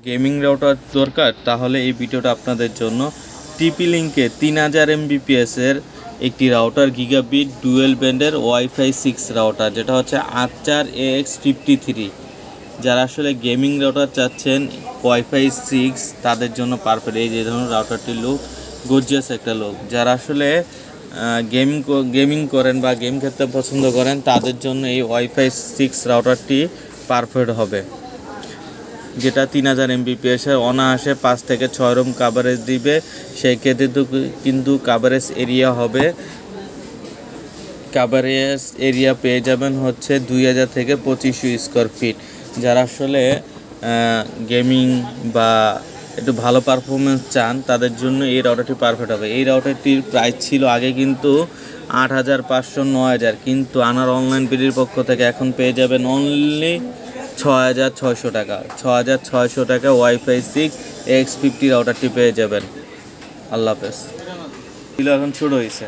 Gaming router দরকার, তাহলে এই ভিডিওটা আপনাদের জন্য। টিপি লিঙ্কে 3000 Mbps এর একটি রাউটার, গিগাবিট ডুয়েল ব্যান্ডের ওয়াইফাই 6 রাউটার, যেটা হচ্ছে আর্চার AX53। যারা আসলে গেমিং রাউটার চাচ্ছেন ওয়াইফাই 6, তাদের জন্য পারফেক্ট। এই যে ধরুন রাউটারটির লুক গর্জিয়াস একটা লুক। যারা আসলে গেমিং করেন বা গেম খেলতে পছন্দ করেন, তাদের জন্য এই ওয়াইফাই 6 রাউটারটি পারফেক্ট হবে, যেটা 3000 Mbps এর অনায়াসে 5 থেকে 6 রুম কাভারেজ দিবে। সেই ক্ষেত্রে কিন্তু কাভারেজ এরিয়া পেয়ে যাবেন হচ্ছে 2000 থেকে 2500 স্কোয়ার ফিট। যারা আসলে গেমিং বা একটু ভালো পারফরমেন্স চান, তাদের জন্য এই রাউটারটি পারফেক্ট হবে। এই রাউটারটির প্রাইস ছিল আগে কিন্তু 8500 9000, কিন্তু আনার অনলাইন বিডির পক্ষ থেকে এখন পেয়ে যাবেন অনলি 6600 টাকা। 6600 টাকা ওয়াইফাই 6 AX50 রাউটারটি পেয়ে যাবেন। আল্লাহ হাফেজ। এখন ছোটো হয়েছে।